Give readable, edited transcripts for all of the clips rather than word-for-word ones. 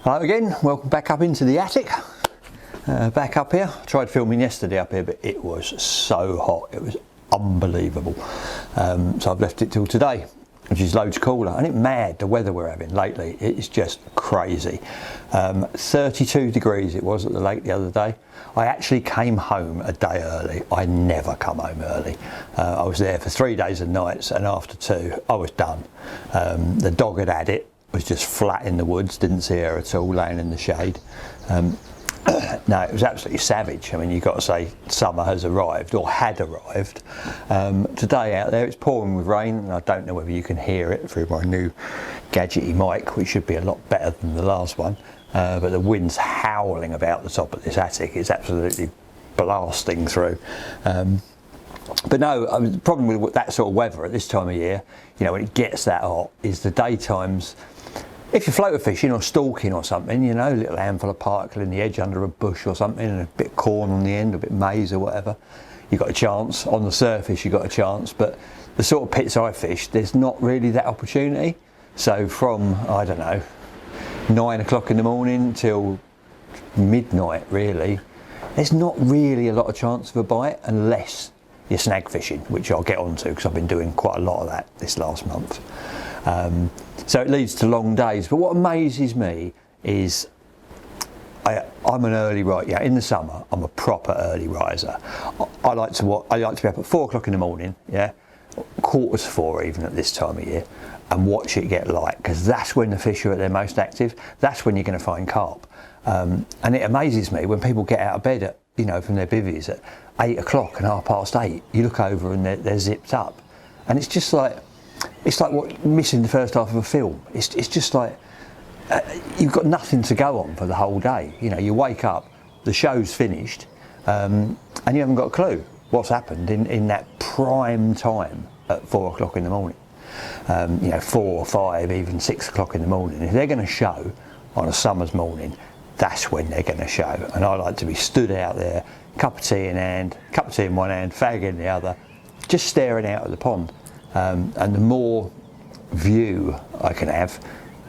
Hello again, welcome back up into the attic. Back up here. I tried filming yesterday up here, but it was so hot, it was unbelievable. So I've left it till today, which is loads cooler. And it's mad, the weather we're having lately, it is just crazy. 32 degrees it was at the lake the other day. I actually came home a day early. I never come home early. I was there for 3 days and nights, and after 2 I was done. The dog had it. Was just flat in the woods, didn't see her at all, laying in the shade. No, it was absolutely savage. I mean, you've got to say summer has arrived, or had arrived. Today out there it's pouring with rain, and I don't know whether you can hear it through my new gadgety mic, which should be a lot better than the last one, but the wind's howling about the top of this attic. It's absolutely blasting through. But no, the problem with that sort of weather at this time of year, you know, when it gets that hot, is the daytimes. If you're floater fishing or stalking or something, you know, a little handful of particle in the edge under a bush or something, and a bit of corn on the end, a bit of maize or whatever, you've got a chance. On the surface, you've got a chance. But the sort of pits I fish, there's not really that opportunity. So from, I don't know, 9 o'clock in the morning till midnight, really, there's not really a lot of chance of a bite unless you're snag fishing, which I'll get onto because I've been doing quite a lot of that this last month. So it leads to long days. But what amazes me is I'm an early riser. Yeah, in the summer I'm a proper early riser. I like to be up at 4 o'clock in the morning. Yeah, 3:45 even at this time of year, and watch it get light, because that's when the fish are at their most active. That's when you're going to find carp. And it amazes me when people get out of bed at, you know, from their bivvies at 8 o'clock and 8:30. You look over and they're zipped up, and it's just like, it's like what missing the first half of a film. It's just like you've got nothing to go on for the whole day. You know, you wake up, the show's finished, and you haven't got a clue what's happened in that prime time at 4 o'clock in the morning. You know, 4, 5, even 6 o'clock in the morning. If they're going to show on a summer's morning, that's when they're going to show. And I like to be stood out there, cup of tea in one hand, fag in the other, just staring out at the pond. And the more view I can have,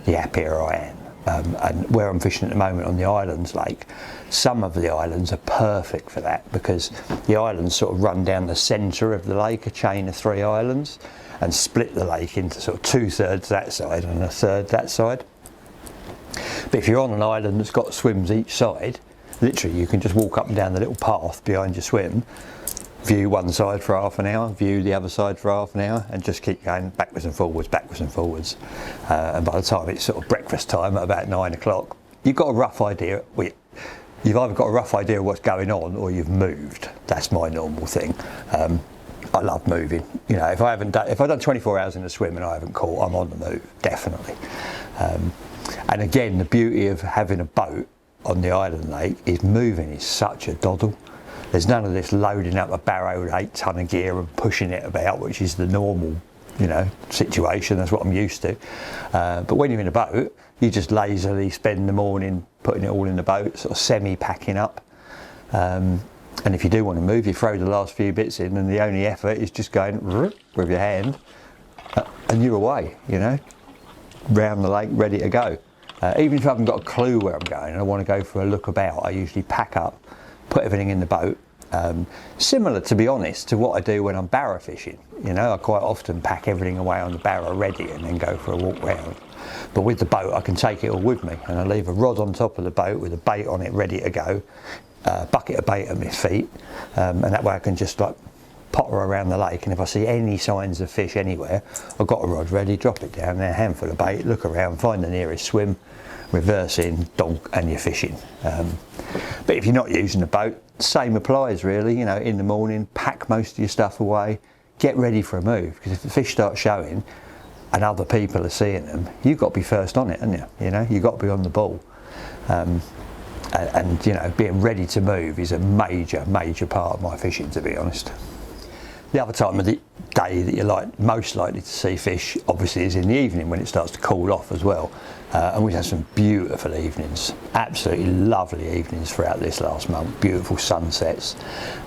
the happier I am. And where I'm fishing at the moment on the islands lake, some of the islands are perfect for that, because the islands sort of run down the centre of the lake, a chain of 3 islands, and split the lake into sort of 2/3 that side and 1/3 that side. But if you're on an island that's got swims each side, literally you can just walk up and down the little path behind your swim, view one side for half an hour, view the other side for half an hour, and just keep going backwards and forwards, backwards and forwards. And by the time it's sort of breakfast time at about 9 o'clock, you've got a rough idea. You've either got a rough idea of what's going on, or you've moved. That's my normal thing. I love moving. You know, if I've done 24 hours in a swim and I haven't caught, I'm on the move, definitely. And again, the beauty of having a boat on the island lake is moving is such a doddle. There's none of this loading up a barrow with 8 ton of gear and pushing it about, which is the normal, you know, situation. That's what I'm used to. But when you're in a boat, you just lazily spend the morning putting it all in the boat, sort of semi-packing up. And if you do want to move, you throw the last few bits in, and the only effort is just going with your hand, and you're away, you know, round the lake, ready to go. Even if I haven't got a clue where I'm going and I want to go for a look about, I usually pack up, put everything in the boat. Similar, to be honest, to what I do when I'm barra fishing. You know, I quite often pack everything away on the barra ready and then go for a walk round. But with the boat, I can take it all with me, and I leave a rod on top of the boat with a bait on it ready to go, bucket of bait at my feet, and that way I can just like potter around the lake, and if I see any signs of fish anywhere, I've got a rod ready, drop it down there, handful of bait, look around, find the nearest swim, reverse in, donk, and you're fishing. But if you're not using a boat, same applies really. You know, in the morning, pack most of your stuff away, get ready for a move, because if the fish start showing and other people are seeing them, you've got to be first on it, haven't you? You know, you've got to be on the ball. And you know, being ready to move is a major part of my fishing, to be honest. The other time of the day that you're most likely to see fish, obviously, is in the evening when it starts to cool off as well. And we've had some beautiful evenings, absolutely lovely evenings throughout this last month, beautiful sunsets.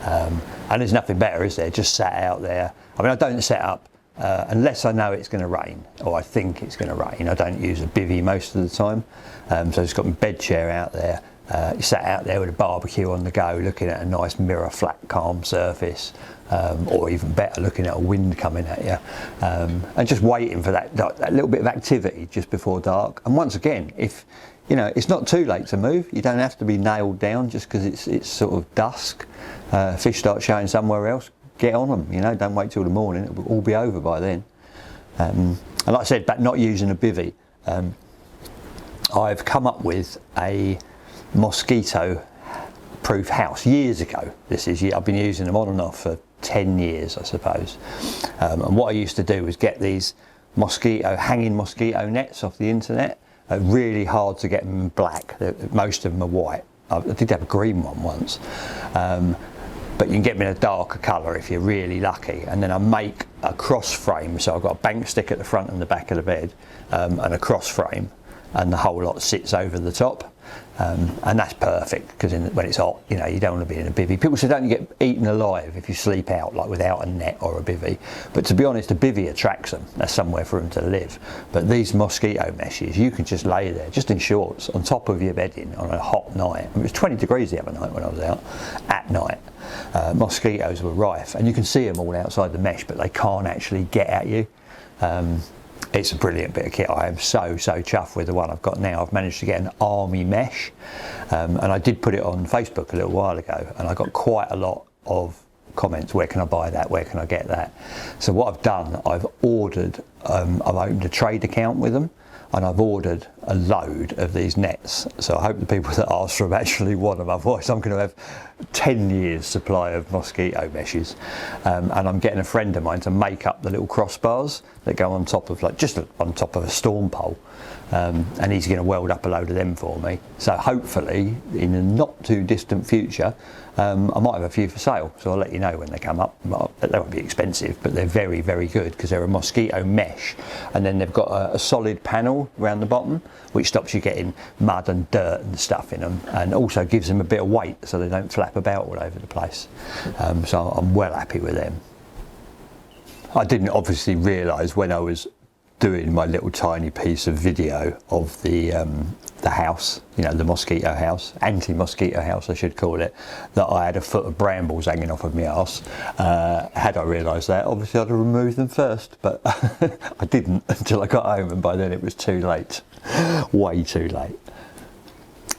And there's nothing better, is there? Just sat out there. I mean, I don't set up unless I know it's going to rain, or I think it's going to rain. I don't use a bivvy most of the time, so I've just got my bed chair out there. You sat out there with a barbecue on the go, looking at a nice mirror flat calm surface, or even better, looking at a wind coming at you, and just waiting for that little bit of activity just before dark. And once again, if you know it's not too late to move, you don't have to be nailed down just because it's sort of dusk. Fish start showing somewhere else, get on them. You know, don't wait till the morning; it will all be over by then. And like I said, about not using a bivvy, I've come up with a mosquito proof house years ago. I've been using them on and off for 10 years, I suppose. And what I used to do was get these hanging mosquito nets off the internet. Really hard to get them black. Most of them are white. I did have a green one once, but you can get them in a darker colour if you're really lucky. And then I make a cross frame, so I've got a bank stick at the front and the back of the bed, and a cross frame, and the whole lot sits over the top. And that's perfect because when it's hot, you know, you don't want to be in a bivvy. People say don't you get eaten alive if you sleep out, like without a net or a bivvy. But to be honest, a bivvy attracts them. That's somewhere for them to live. But these mosquito meshes, you can just lay there, just in shorts, on top of your bedding on a hot night. It was 20 degrees the other night when I was out at night. Mosquitoes were rife, and you can see them all outside the mesh, but they can't actually get at you. It's a brilliant bit of kit. I am so chuffed with the one I've got now. I've managed to get an army mesh, and I did put it on Facebook a little while ago, and I got quite a lot of comments. Where can I buy that? Where can I get that? So what I've done, I've ordered, I've opened a trade account with them, and I've ordered a load of these nets. So I hope the people that ask for them actually want them, otherwise I'm going to have 10 years supply of mosquito meshes. And I'm getting a friend of mine to make up the little crossbars that go on top of, just on top of a storm pole. And he's going to weld up a load of them for me. So hopefully in a not too distant future, I might have a few for sale, so I'll let you know when they come up. They won't be expensive, but they're very good because they're a mosquito mesh, and then they've got a solid panel around the bottom which stops you getting mud and dirt and stuff in them, and also gives them a bit of weight so they don't flap about all over the place. So I'm well happy with them. I didn't obviously realise when I was doing my little tiny piece of video of the house, you know, the mosquito house, anti-mosquito house I should call it, that I had a foot of brambles hanging off of my arse. Had I realised that, obviously I'd have removed them first, but I didn't until I got home, and by then it was too late, way too late.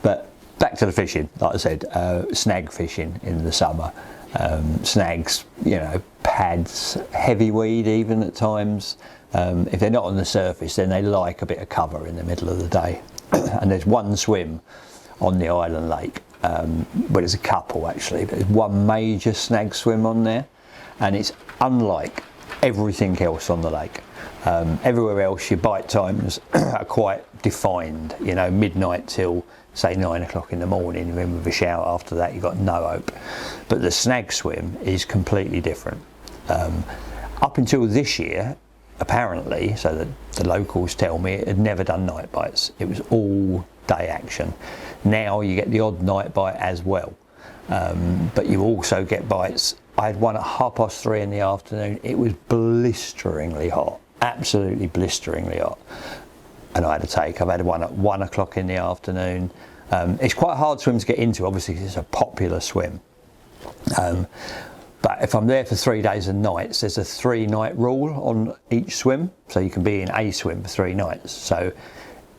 But back to the fishing, like I said, snag fishing in the summer. Snags, you know, pads, heavy weed even at times. If they're not on the surface, then they like a bit of cover in the middle of the day. And there's one swim on the island lake, well, there's a couple actually, but there's one major snag swim on there, and it's unlike everything else on the lake. Everywhere else your bite times are quite defined, you know, midnight till say 9 o'clock in the morning, and then with a shower after that you've got no hope. But the snag swim is completely different. Up until this year, apparently, so that the locals tell me, it had never done night bites. It was all day action. Now you get the odd night bite as well, but you also get bites. I had one at 3:30 in the afternoon. It was blisteringly hot, absolutely blisteringly hot, and I had a take. I've had one at 1 o'clock in the afternoon. It's quite a hard swim to get into, obviously, because it's a popular swim. But if I'm there for 3 days and nights, there's a 3-night rule on each swim, so you can be in a swim for 3 nights. So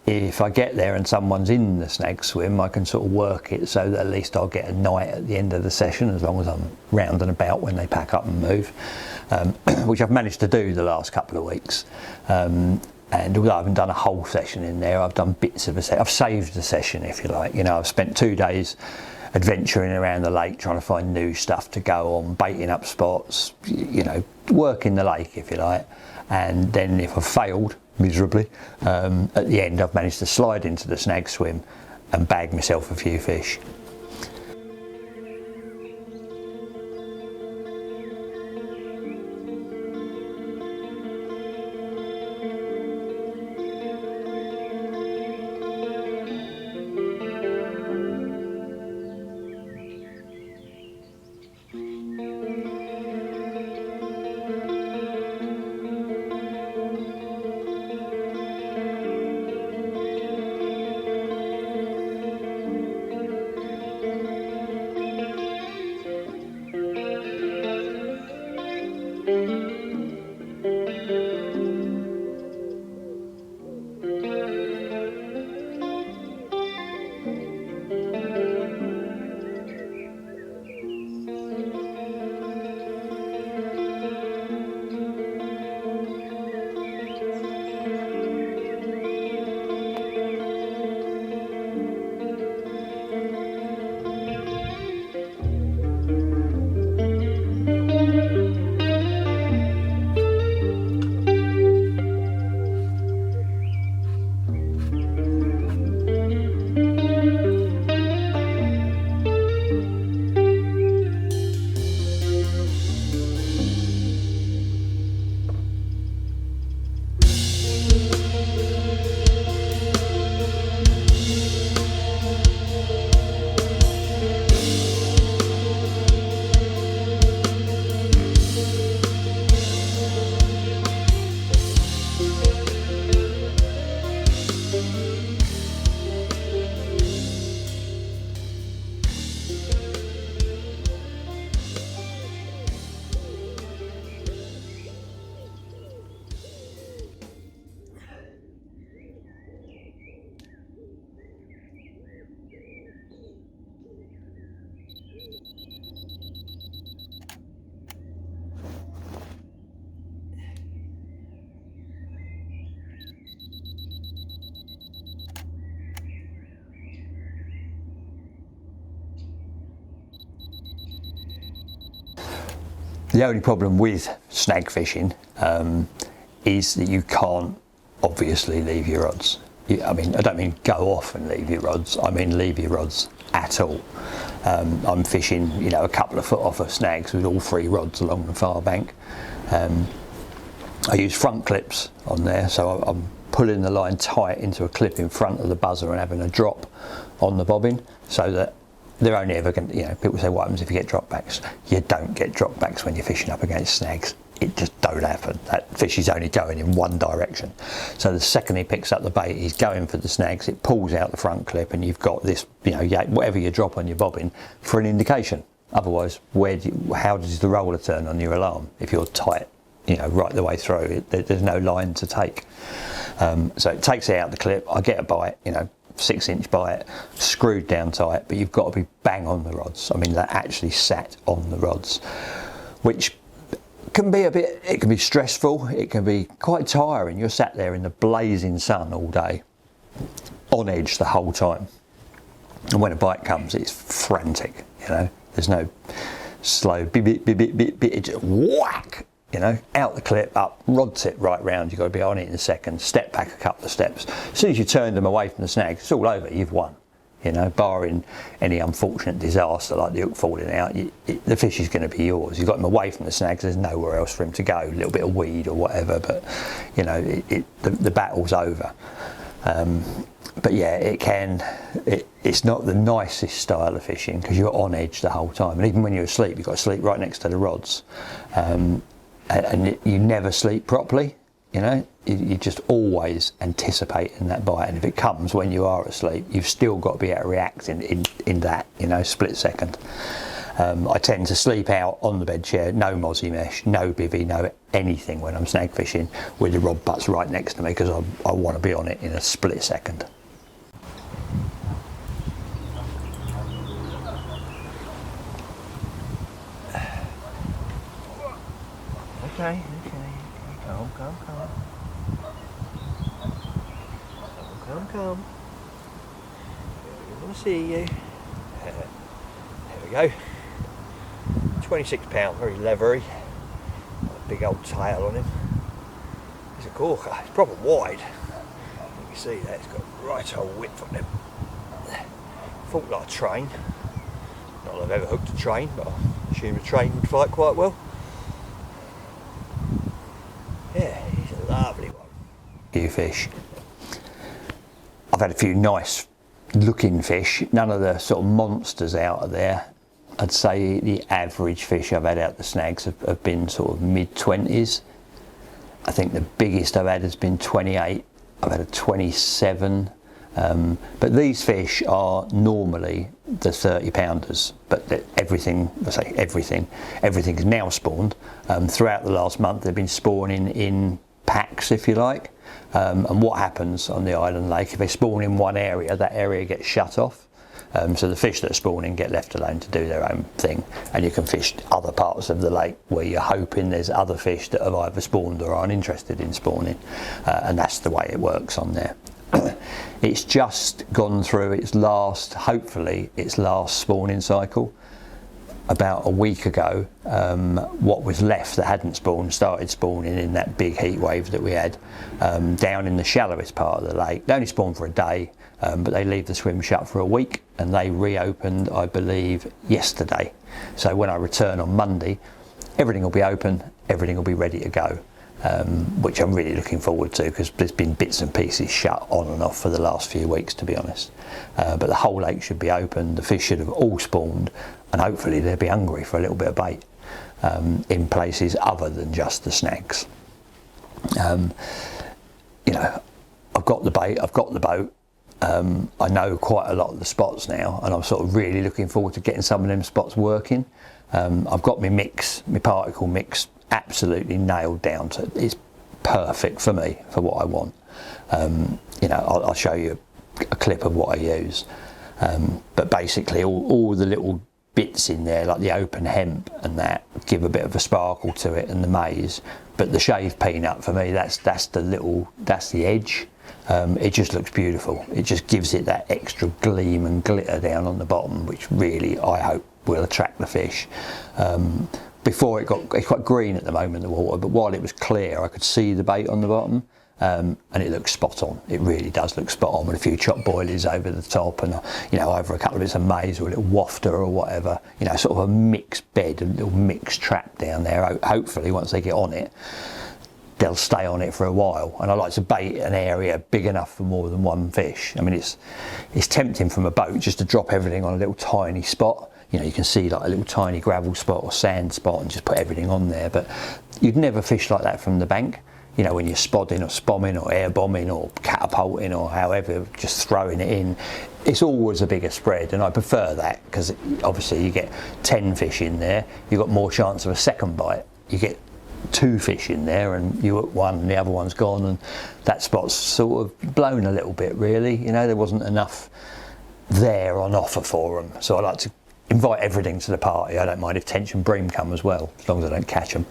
if I get there and someone's in the snag swim, I can sort of work it so that at least I'll get a night at the end of the session, as long as I'm round and about when they pack up and move, which I've managed to do the last couple of weeks. And although I haven't done a whole session in there, I've done bits of a session. I've saved the session, if you like. You know, I've spent 2 days adventuring around the lake, trying to find new stuff to go on, baiting up spots, you know, working the lake, if you like. And then if I've failed miserably, at the end I've managed to slide into the snag swim and bag myself a few fish. The only problem with snag fishing is that you can't obviously leave your rods. I mean, I don't mean go off and leave your rods, I mean leave your rods at all. I'm fishing, you know, a couple of foot off of snags with all 3 rods along the far bank. I use front clips on there, so I'm pulling the line tight into a clip in front of the buzzer and having a drop on the bobbin, so that they're only ever going to, you know, people say what happens if you get drop backs? You don't get drop backs when you're fishing up against snags. It just don't happen. That fish is only going in one direction. So the second he picks up the bait, he's going for the snags, it pulls out the front clip and you've got this, you know, whatever you drop on your bobbin for an indication. Otherwise, how does the roller turn on your alarm if you're tight, you know, right the way through? There's no line to take. So it takes it out the clip, I get a bite, you know, 6-inch bite, screwed down tight, but you've got to be bang on the rods. I mean, they're actually sat on the rods, which can be it can be stressful, it can be quite tiring. You're sat there in the blazing sun all day, on edge the whole time. And when a bite comes, it's frantic, you know, there's no slow bit, it's just whack. You know, out the clip, up, rod tip right round, you've got to be on it in a second, step back a couple of steps. As soon as you turn them away from the snag, it's all over, you've won. You know, barring any unfortunate disaster like the hook falling out, the fish is going to be yours. You've got him away from the snags, there's nowhere else for him to go, a little bit of weed or whatever, but, you know, the battle's over. But yeah, it's not the nicest style of fishing because you're on edge the whole time. And even when you're asleep, you've got to sleep right next to the rods. And you never sleep properly, you know, you're just always anticipating that bite, and if it comes when you are asleep, you've still got to be able to react in that, you know, split second. I tend to sleep out on the bed chair, no mozzie mesh, no bivvy, no anything when I'm snag fishing, with the rod butts right next to me, because I want to be on it in a split second. Okay, come. I want to see you. There we go. £26, very leathery. A big old tail on him. He's a corker. It's proper wide. You can see that. It's got right old width on him. Thought like a train. Not that I've ever hooked a train, but I assume a train would fight quite well. Yeah, he's a lovely one. Few fish. I've had a few nice looking fish, none of the sort of monsters out of there. I'd say the average fish I've had out the snags have been sort of mid-20s. I think the biggest I've had has been 28. I've had a 27. But these fish are normally the 30-pounders, but everything is now spawned. Throughout the last month they've been spawning in packs, if you like. And what happens on the island lake, if they spawn in one area, that area gets shut off. So the fish that are spawning get left alone to do their own thing, and you can fish other parts of the lake where you're hoping there's other fish that have either spawned or aren't interested in spawning, and that's the way it works on there. It's just gone through its last, hopefully its last spawning cycle. About a week ago, what was left that hadn't spawned started spawning in that big heat wave that we had down in the shallowest part of the lake. They only spawn for a day, but they leave the swim shut for a week, and they reopened, I believe, yesterday. So when I return on Monday, everything will be open, everything will be ready to go, which I'm really looking forward to, because there's been bits and pieces shut on and off for the last few weeks, to be honest. But the whole lake should be open, the fish should have all spawned, and hopefully they'll be hungry for a little bit of bait in places other than just the snags. You know, I've got the bait, I've got the boat, I know quite a lot of the spots now, and I'm sort of really looking forward to getting some of them spots working. I've got my mix, my particle mix, absolutely nailed down to it's perfect for me, for what I want. You know, I'll show you a clip of what I use, but basically all the little bits in there, like the open hemp and that, give a bit of a sparkle to it, and the maize. But the shaved peanut, for me, that's the edge. It just looks beautiful. It just gives it that extra gleam and glitter down on the bottom, which really I hope will attract the fish. before it's quite green at the moment, the water, but while it was clear I could see the bait on the bottom. And it looks spot on. It really does look spot on, with a few chopped boilies over the top, and over a couple of bits of maize or a little wafter or whatever. Sort of a mixed bed, a little mixed trap down there. Hopefully, once they get on it, they'll stay on it for a while. And I like to bait an area big enough for more than one fish. I mean, it's tempting from a boat just to drop everything on a little tiny spot. You can see like a little tiny gravel spot or sand spot and just put everything on there. But you'd never fish like that from the bank. When you're spodding or spomming or air bombing or catapulting or however, just throwing it in, it's always a bigger spread, and I prefer that because obviously you get 10 fish in there, you've got more chance of a second bite. You get 2 fish in there and you hook one and the other one's gone, and that spot's sort of blown a little bit really. There wasn't enough there on offer for them, so I like to invite everything to the party. I don't mind if tench and bream come as well, as long as I don't catch them.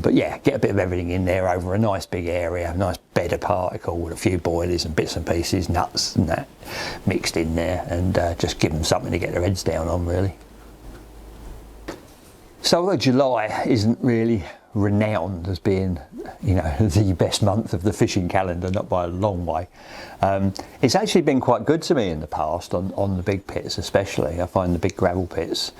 But yeah, get a bit of everything in there over a nice big area, a nice bed of particle with a few boilies and bits and pieces, nuts and that mixed in there, and just give them something to get their heads down on really. So although July isn't really renowned as being, the best month of the fishing calendar, not by a long way, it's actually been quite good to me in the past on the big pits especially. I find the big gravel pits,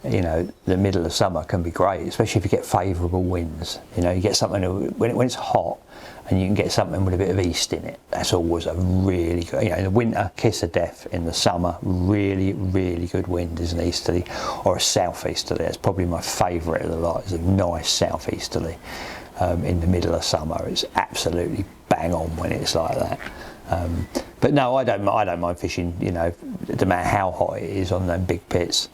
the middle of summer can be great, especially if you get favourable winds. You get something when it's hot and you can get something with a bit of east in it. That's always a really good, in the winter, kiss of death. In the summer, really, really good wind is an easterly or a southeasterly. That's probably my favourite of the lot, is a nice southeasterly. In the middle of summer, it's absolutely bang on when it's like that. But no, I don't mind fishing, no matter how hot it is on them big pits,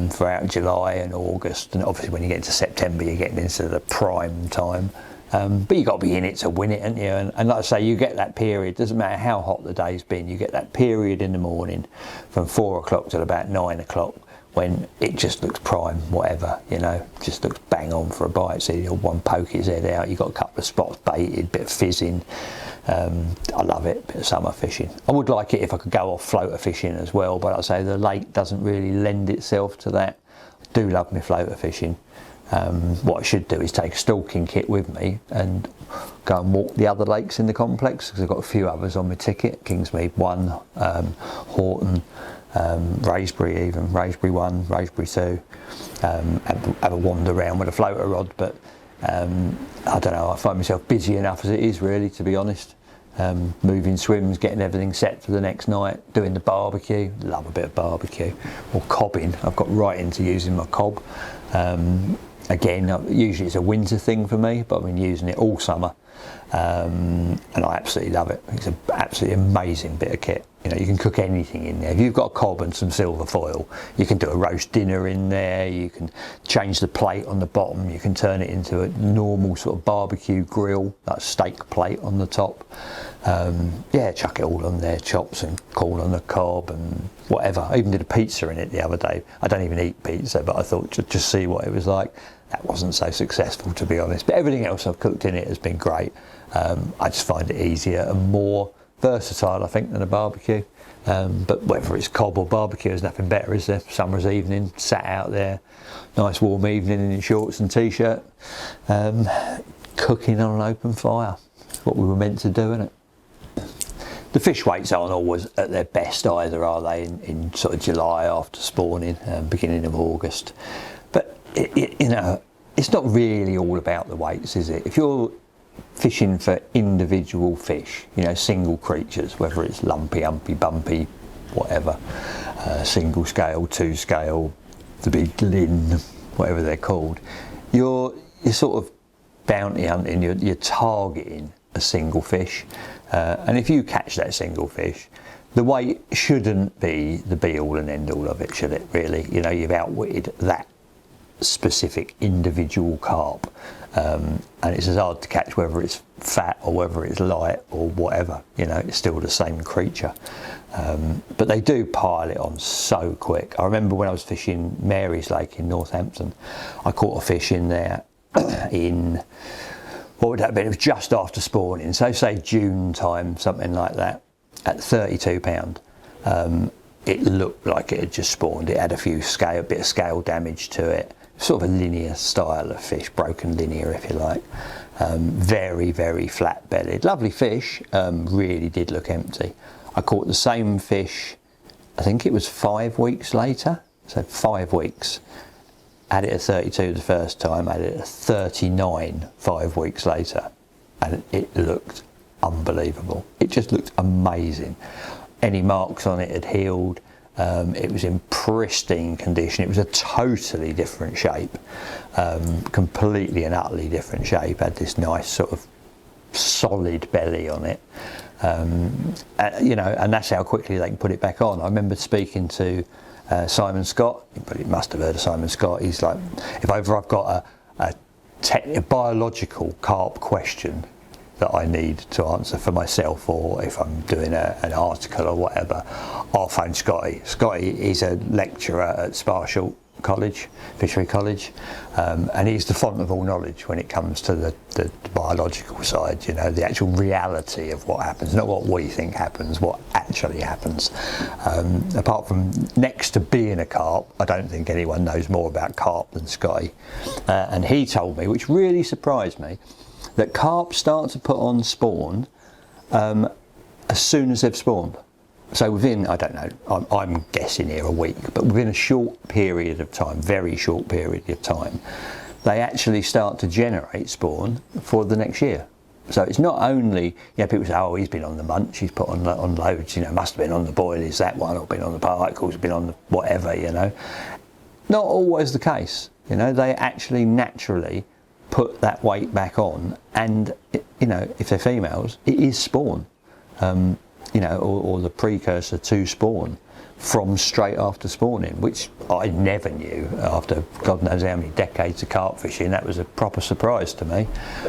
throughout July and August, and obviously when you get into September you're getting into the prime time. But you've got to be in it to win it, haven't you? And like I say, you get that period, doesn't matter how hot the day's been, you get that period in the morning from 4 o'clock till about 9 o'clock when it just looks prime, whatever, just looks bang on for a bite. So you'll one poke his head out, you've got a couple of spots baited, bit of fizzing. I love it, bit of summer fishing. I would like it if I could go off floater fishing as well, but like I say, the lake doesn't really lend itself to that. I do love my floater fishing. What I should do is take a stalking kit with me and go and walk the other lakes in the complex, because I've got a few others on my ticket. Kingsmead 1, Horton, Raisbury even, Raisbury 1, Raisbury 2. Have a wander around with a floater rod, but I don't know, I find myself busy enough as it is really, to be honest. Moving swims, getting everything set for the next night, doing the barbecue, love a bit of barbecue, or cobbing. I've got right into using my cob. Again, usually it's a winter thing for me, but I've been using it all summer, and I absolutely love it. It's an absolutely amazing bit of kit. You can cook anything in there. If you've got a cob and some silver foil, you can do a roast dinner in there, you can change the plate on the bottom, you can turn it into a normal sort of barbecue grill, like steak plate on the top. Yeah, chuck it all on there, chops and corn on the cob and whatever. I even did a pizza in it the other day. I don't even eat pizza, but I thought to just see what it was like. That wasn't so successful, to be honest, but everything else I've cooked in it has been great. I just find it easier and more versatile, I think, than a barbecue. But whether it's cob or barbecue, there's nothing better, is there? Summer's evening, sat out there, nice warm evening in your shorts and t-shirt, cooking on an open fire. It's what we were meant to do, isn't it? The fish weights aren't always at their best either, are they, in sort of July after spawning, beginning of August. But it's not really all about the weights, is it? If you're fishing for individual fish, single creatures, whether it's lumpy, humpy, bumpy, whatever, single scale, 2 scale, the big lin, whatever they're called, you're sort of bounty hunting, you're targeting a single fish, and if you catch that single fish, the weight shouldn't be the be all and end all of it, should it really? You've outwitted that specific individual carp, and it's as hard to catch whether it's fat or whether it's light or whatever. It's still the same creature, but they do pile it on so quick. I remember when I was fishing Mary's Lake in Northampton, I caught a fish in there in, what would that be? It was just after spawning, so say June time, something like that, at 32 pound. It looked like it had just spawned. It had a bit of scale damage to it. sort of a linear style of fish, broken linear if you like. Very, very flat bellied. Lovely fish, really did look empty. I caught the same fish, I think it was 5 weeks later, so 5 weeks. Had it at 32 the first time, had it at 39 5 weeks later, and it looked unbelievable. It just looked amazing. Any marks on it had healed. It was in pristine condition. It was a totally different shape, completely and utterly different shape. Had this nice sort of solid belly on it, you know, and that's how quickly they can put it back on. I remember speaking to Simon Scott. You must have heard of Simon Scott. He's like, if ever I've got a biological carp question that I need to answer for myself, or if I'm doing an article or whatever, I'll phone Scotty. Scotty, he's a lecturer at Sparshall College, Fishery College, and he's the font of all knowledge when it comes to the biological side, you know, the actual reality of what happens, not what we think happens, what actually happens. Apart from next to being a carp, I don't think anyone knows more about carp than Scotty. And he told me, which really surprised me, that carp start to put on spawn as soon as they've spawned. So within, I don't know, I'm guessing here a week, but within a short period of time, very short period of time, they actually start to generate spawn for the next year. So it's not only, you know, people say, oh, he's been on the munch, he's put on loads, you know, must have been on the boilies, that one, or been on the particles, been on the whatever, you know. Not always the case, you know, they actually naturally put that weight back on, and you know, if they're females, it is spawn, you know, or the precursor to spawn from straight after spawning, which I never knew after God knows how many decades of carp fishing. That was a proper surprise to me,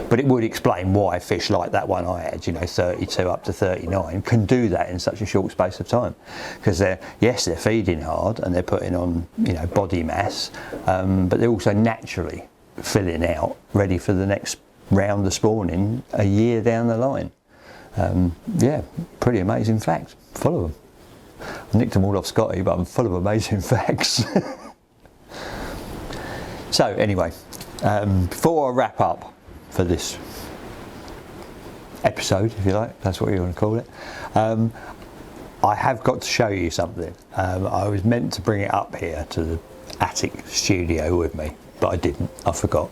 but it would explain why fish like that one I had, you know, 32 up to 39, can do that in such a short space of time, because they're feeding hard and they're putting on, you know, body mass, but they're also naturally filling out, ready for the next round of spawning a year down the line. Yeah, pretty amazing facts, full of them. I nicked them all off Scotty, but I'm full of amazing facts. So anyway, before I wrap up for this episode, if you like, that's what you want to call it, I have got to show you something. I was meant to bring it up here to the attic studio with me, but I didn't, I forgot.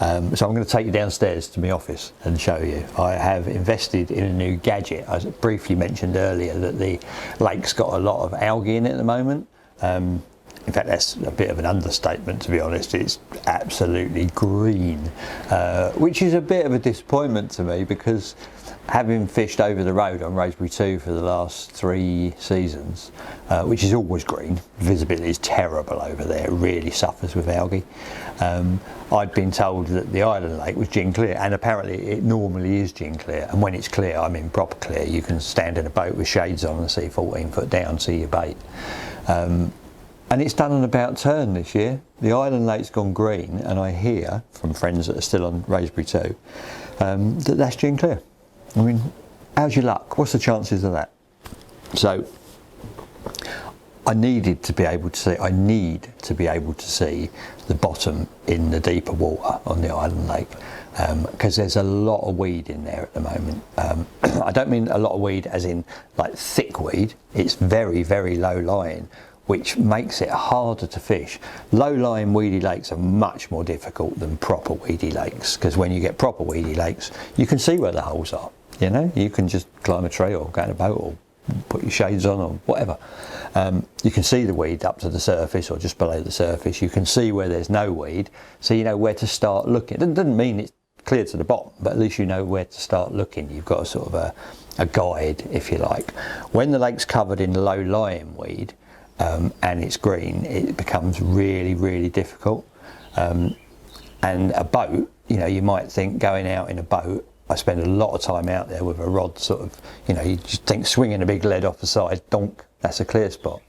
So I'm going to take you downstairs to my office and show you. I have invested in a new gadget. I briefly mentioned earlier that the lake's got a lot of algae in it at the moment. In fact, that's a bit of an understatement, to be honest. It's absolutely green, which is a bit of a disappointment to me, because having fished over the road on Rosebery 2 for the last 3 seasons, which is always green, visibility is terrible over there, it really suffers with algae. I'd been told that the island lake was gin clear, and apparently it normally is gin clear, and when it's clear, I mean proper clear, you can stand in a boat with shades on and see 14 foot down, see your bait. And it's done an about turn this year. The island lake's gone green, and I hear from friends that are still on Rosebery 2 that that's gin clear. I mean, how's your luck? What's the chances of that? So I need to be able to see the bottom in the deeper water on the island lake, because there's a lot of weed in there at the moment. I don't mean a lot of weed as in like thick weed. It's very, very low lying, which makes it harder to fish. Low-lying weedy lakes are much more difficult than proper weedy lakes, because when you get proper weedy lakes, you can see where the holes are. You know, you can just climb a tree or go in a boat or put your shades on or whatever. You can see the weed up to the surface or just below the surface. You can see where there's no weed, so you know where to start looking. It doesn't mean it's clear to the bottom, but at least you know where to start looking. You've got a sort of a guide, if you like. When the lake's covered in low-lying weed, and it's green, it becomes really, really difficult. And a boat, you know, you might think going out in a boat, I spend a lot of time out there with a rod, sort of, you know, you just think swinging a big lead off the side, donk, that's a clear spot.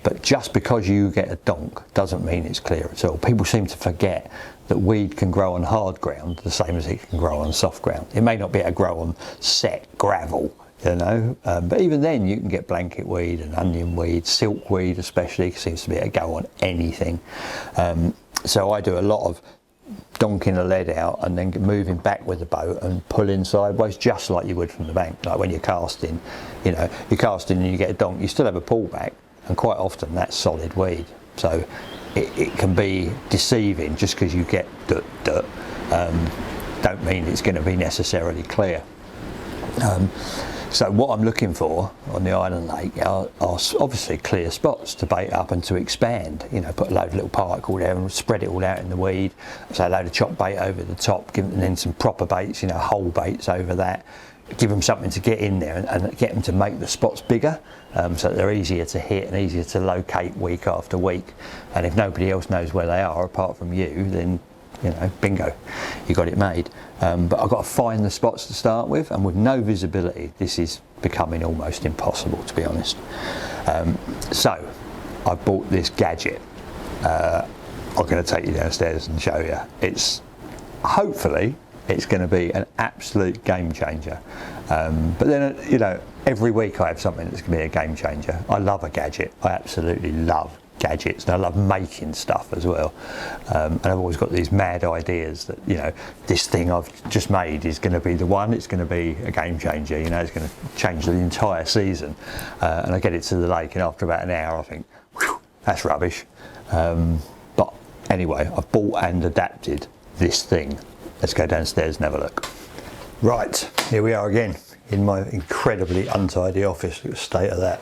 But just because you get a donk doesn't mean it's clear at all. People seem to forget that weed can grow on hard ground the same as it can grow on soft ground. It may not be able to grow on set gravel, you know, but even then you can get blanket weed and onion weed, silk weed especially, seems to be able to go on anything. So I do a lot of donking the lead out and then moving back with the boat and pulling sideways, just like you would from the bank. Like when you're casting, you know, you're casting and you get a donk, you still have a pullback, and quite often that's solid weed. So it can be deceiving just because you get dirt, don't mean it's going to be necessarily clear. So what I'm looking for on the island lake are obviously clear spots to bait up and to expand. You know, put a load of little particle there and spread it all out in the weed. So a load of chopped bait over the top, give them then some proper baits, you know, whole baits over that. Give them something to get in there and get them to make the spots bigger, so that they're easier to hit and easier to locate week after week. And if nobody else knows where they are apart from you, then, you know, bingo, you got it made. But I've got to find the spots to start with, and with no visibility, this is becoming almost impossible, to be honest. So I bought this gadget. I'm going to take you downstairs and show you. It's hopefully it's going to be an absolute game changer. But then, you know, every week I have something that's going to be a game changer. I love a gadget. I absolutely love gadgets, and I love making stuff as well. And I've always got these mad ideas that, you know, this thing I've just made is going to be the one. It's going to be a game changer. You know, it's going to change the entire season. And I get it to the lake, and after about an hour, I think, whew, that's rubbish. But anyway, I've bought and adapted this thing. Let's go downstairs and have a look. Right, here we are again in my incredibly untidy office. Look at the state of that.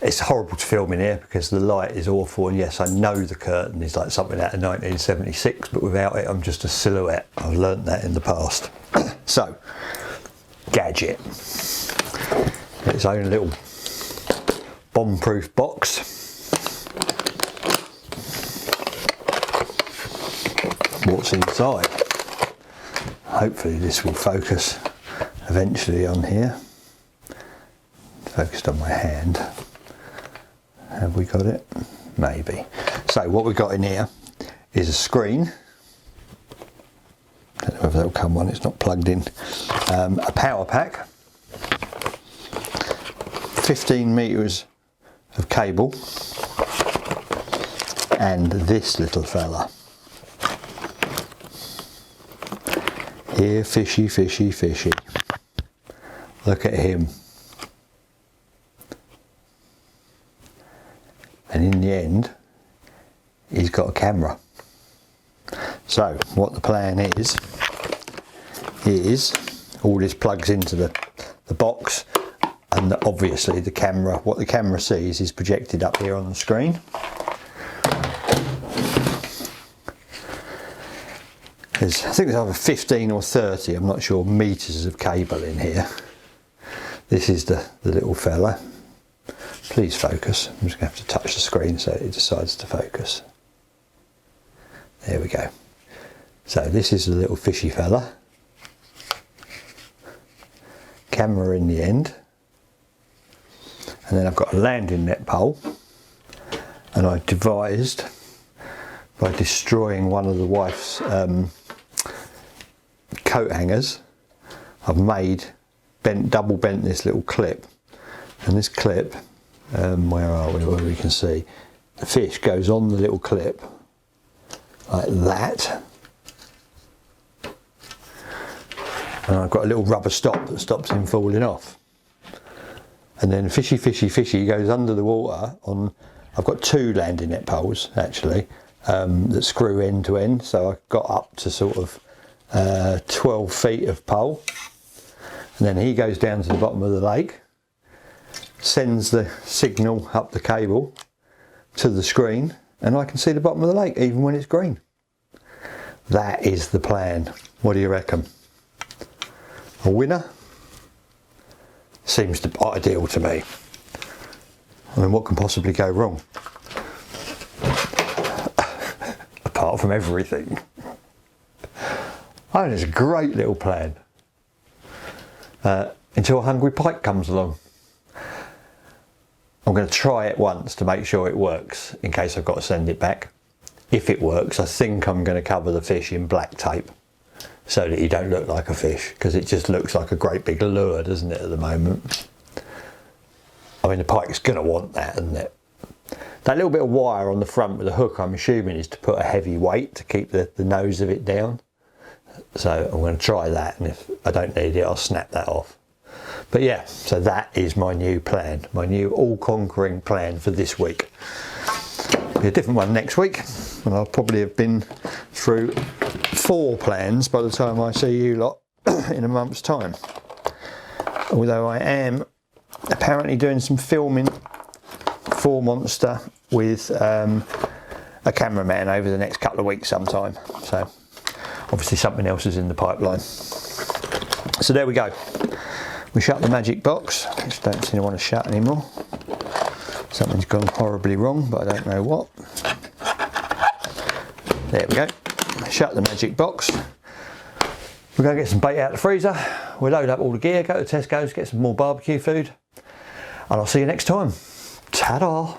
It's horrible to film in here because the light is awful, and yes, I know the curtain is like something out of 1976, but without it I'm just a silhouette. I've learnt that in the past. So, gadget. Its own little bomb-proof box. What's inside? Hopefully this will focus eventually on here. Focused on my hand. Have we got it? Maybe. So what we've got in here is a screen. Don't know if that'll come on, it's not plugged in. A power pack. 15 metres of cable. And this little fella. Here, fishy, fishy, fishy. Look at him. And in the end, he's got a camera. So what the plan is all this plugs into the box, and obviously the camera, what the camera sees is projected up here on the screen. I think there's either 15 or 30, I'm not sure, metres of cable in here. This is the little fella. Please focus. I'm just going to have to touch the screen so it decides to focus. There we go. So this is the little fishy fella. Camera in the end. And then I've got a landing net pole. And I devised, by destroying one of the wife's coat hangers, I've double bent this little clip. And this clip, where are we, where we can see, the fish goes on the little clip, like that. And I've got a little rubber stop that stops him falling off. And then fishy, fishy, fishy goes under the water on, I've got two landing net poles actually, that screw end to end. So I got up to sort of 12 feet of pole. And then he goes down to the bottom of the lake, sends the signal up the cable to the screen, and I can see the bottom of the lake even when it's green. That is the plan. What do you reckon? A winner? Seems ideal to me. I mean, what can possibly go wrong? Apart from everything. I think it's a great little plan. Until a hungry pike comes along. I'm going to try it once to make sure it works, in case I've got to send it back. If it works, I think I'm going to cover the fish in black tape so that you don't look like a fish, because it just looks like a great big lure, doesn't it, at the moment? I mean, the pike's going to want that, isn't it? That little bit of wire on the front with the hook, I'm assuming, is to put a heavy weight to keep the nose of it down. So I'm going to try that, and if I don't need it, I'll snap that off. But yeah, so that is my new plan, my new all-conquering plan for this week. Be a different one next week, and I'll probably have been through 4 plans by the time I see you lot in a month's time. Although I am apparently doing some filming for Monster with a cameraman over the next couple of weeks sometime. So obviously something else is in the pipeline. So there we go. We shut the magic box, which don't seem to want to shut anymore. Something's gone horribly wrong, but I don't know what. There we go. Shut the magic box. We're going to get some bait out of the freezer. We'll load up all the gear, go to Tesco's, get some more barbecue food. And I'll see you next time. Ta-da!